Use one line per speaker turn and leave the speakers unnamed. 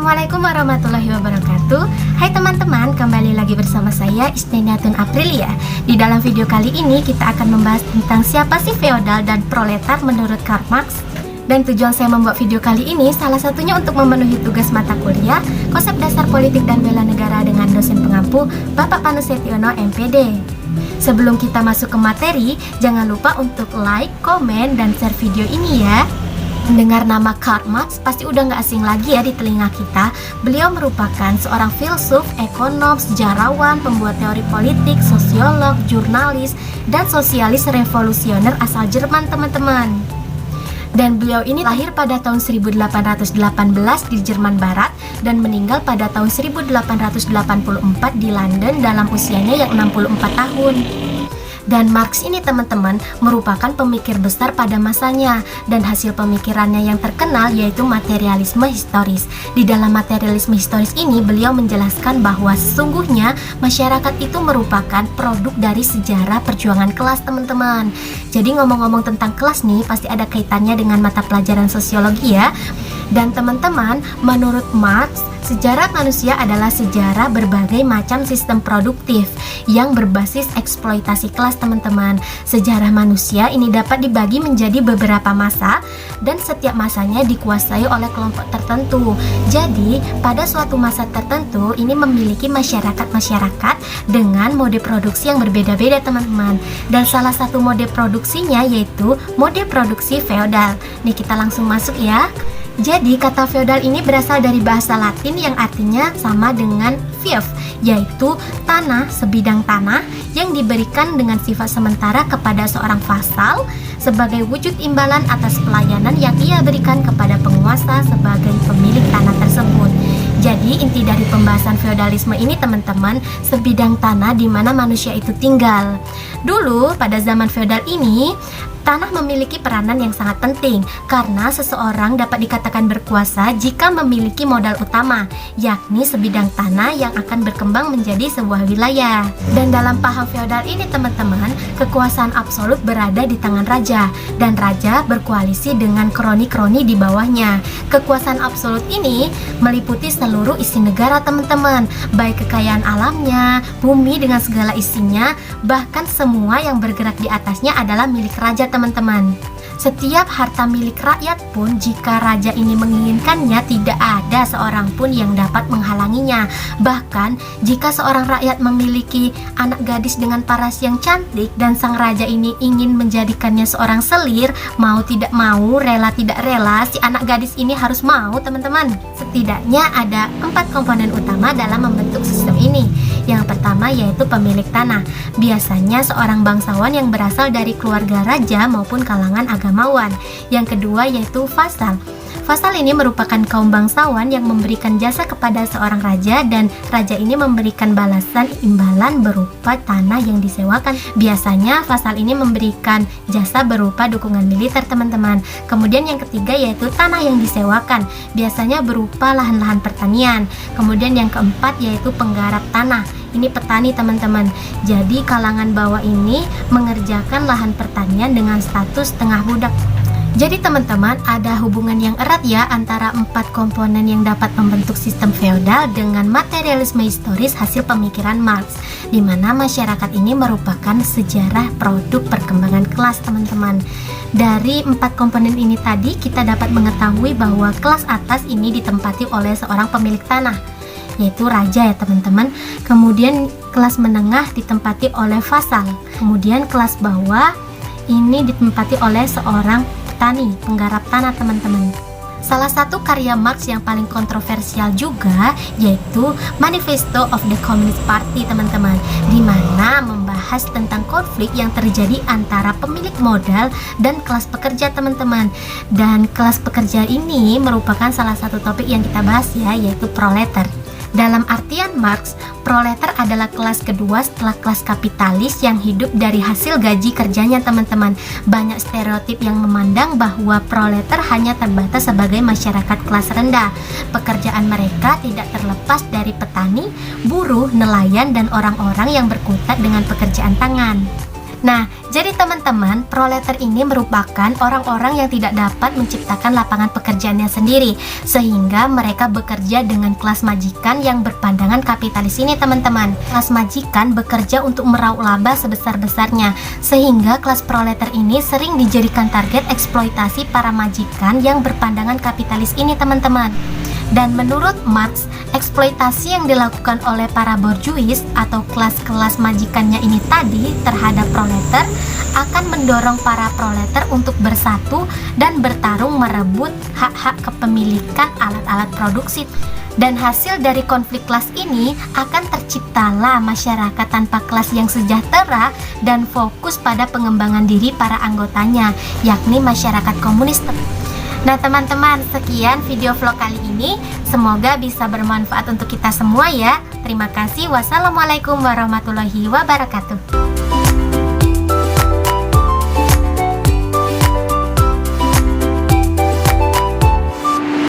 Assalamualaikum warahmatullahi wabarakatuh. Hai teman-teman, kembali lagi bersama saya Isneniatun Aprilia. Di dalam video kali ini kita akan membahas tentang siapa sih feodal dan proletar menurut Karl Marx. Dan tujuan saya membuat video kali ini salah satunya untuk memenuhi tugas mata kuliah Konsep Dasar Politik dan Bela Negara dengan dosen pengampu Bapak Panu Setiono MPD. Sebelum kita masuk ke materi, jangan lupa untuk like, komen, dan share video ini ya. Mendengar nama Karl Marx pasti udah nggak asing lagi ya di telinga kita. Beliau merupakan seorang filsuf, ekonom, sejarawan, pembuat teori politik, sosiolog, jurnalis, dan sosialis revolusioner asal Jerman teman-teman. Dan beliau ini lahir pada tahun 1818 di Jerman Barat dan meninggal pada tahun 1884 di London dalam usianya yang 64 tahun. Dan Marx ini teman-teman merupakan pemikir besar pada masanya, dan hasil pemikirannya yang terkenal yaitu materialisme historis. Di dalam materialisme historis ini beliau menjelaskan bahwa sesungguhnya masyarakat itu merupakan produk dari sejarah perjuangan kelas teman-teman. Jadi ngomong-ngomong tentang kelas nih pasti ada kaitannya dengan mata pelajaran sosiologi ya. Dan teman-teman, menurut Marx, sejarah manusia adalah sejarah berbagai macam sistem produktif yang berbasis eksploitasi kelas teman-teman. Sejarah manusia ini dapat dibagi menjadi beberapa masa dan setiap masanya dikuasai oleh kelompok tertentu. Jadi, pada suatu masa tertentu ini memiliki masyarakat-masyarakat dengan mode produksi yang berbeda-beda teman-teman. Dan salah satu mode produksinya yaitu mode produksi feodal. Nih kita langsung masuk ya. Jadi kata feodal ini berasal dari bahasa Latin yang artinya sama dengan fief, yaitu tanah, sebidang tanah yang diberikan dengan sifat sementara kepada seorang vasal sebagai wujud imbalan atas pelayanan yang ia berikan kepada penguasa sebagai pemilik tanah tersebut. Jadi inti dari pembahasan feodalisme ini teman-teman, sebidang tanah di mana manusia itu tinggal. Dulu pada zaman feodal ini tanah memiliki peranan yang sangat penting karena seseorang dapat dikatakan berkuasa jika memiliki modal utama, yakni sebidang tanah yang akan berkembang menjadi sebuah wilayah. Dan dalam paham feodal ini teman-teman, kekuasaan absolut berada di tangan raja dan raja berkoalisi dengan kroni-kroni di bawahnya. Kekuasaan absolut ini meliputi seluruh isi negara teman-teman, baik kekayaan alamnya, bumi dengan segala isinya, bahkan semua yang bergerak di atasnya adalah milik raja teman-teman. Setiap harta milik rakyat pun jika raja ini menginginkannya tidak ada seorang pun yang dapat menghalanginya. Bahkan jika seorang rakyat memiliki anak gadis dengan paras yang cantik dan sang raja ini ingin menjadikannya seorang selir, mau tidak mau, rela tidak rela, si anak gadis ini harus mau teman-teman. Setidaknya ada 4 komponen utama dalam membentuk sistem ini. Yang pertama yaitu pemilik tanah. Biasanya seorang bangsawan yang berasal dari keluarga raja maupun kalangan agamawan. Yang kedua yaitu vasal. Vasal ini merupakan kaum bangsawan yang memberikan jasa kepada seorang raja dan raja ini memberikan balasan imbalan berupa tanah yang disewakan. Biasanya vasal ini memberikan jasa berupa dukungan militer teman-teman. Kemudian yang ketiga yaitu tanah yang disewakan. Biasanya berupa lahan-lahan pertanian. Kemudian yang keempat yaitu penggarap tanah. Ini petani teman-teman. Jadi kalangan bawah ini mengerjakan lahan pertanian dengan status tengah budak. Jadi teman-teman ada hubungan yang erat ya antara 4 komponen yang dapat membentuk sistem feodal dengan materialisme historis hasil pemikiran Marx, di mana masyarakat ini merupakan sejarah produk perkembangan kelas teman-teman. Dari 4 komponen ini tadi kita dapat mengetahui bahwa kelas atas ini ditempati oleh seorang pemilik tanah, yaitu raja ya teman-teman. Kemudian kelas menengah ditempati oleh vasal. Kemudian kelas bawah ini ditempati oleh seorang petani, penggarap tanah teman-teman. Salah satu karya Marx yang paling kontroversial juga yaitu Manifesto of the Communist Party teman-teman, di mana membahas tentang konflik yang terjadi antara pemilik modal dan kelas pekerja teman-teman. Dan kelas pekerja ini merupakan salah satu topik yang kita bahas ya, yaitu proletar. Dalam artian Marx, proletar adalah kelas kedua setelah kelas kapitalis yang hidup dari hasil gaji kerjanya teman-teman. Banyak stereotip yang memandang bahwa proletar hanya terbatas sebagai masyarakat kelas rendah. Pekerjaan mereka tidak terlepas dari petani, buruh, nelayan, dan orang-orang yang berkutat dengan pekerjaan tangan. Nah, jadi teman-teman, proletar ini merupakan orang-orang yang tidak dapat menciptakan lapangan pekerjaannya sendiri, sehingga mereka bekerja dengan kelas majikan yang berpandangan kapitalis ini, teman-teman. Kelas majikan bekerja untuk meraup laba sebesar-besarnya, sehingga kelas proletar ini sering dijadikan target eksploitasi para majikan yang berpandangan kapitalis ini, teman-teman. Dan menurut Marx, eksploitasi yang dilakukan oleh para borjuis atau kelas-kelas majikannya ini tadi terhadap proletar akan mendorong para proletar untuk bersatu dan bertarung merebut hak-hak kepemilikan alat-alat produksi. Dan hasil dari konflik kelas ini akan terciptalah masyarakat tanpa kelas yang sejahtera dan fokus pada pengembangan diri para anggotanya, yakni masyarakat komunis. Nah teman-teman, sekian video vlog kali ini. Semoga bisa bermanfaat untuk kita semua ya. Terima kasih. Wassalamualaikum warahmatullahi wabarakatuh.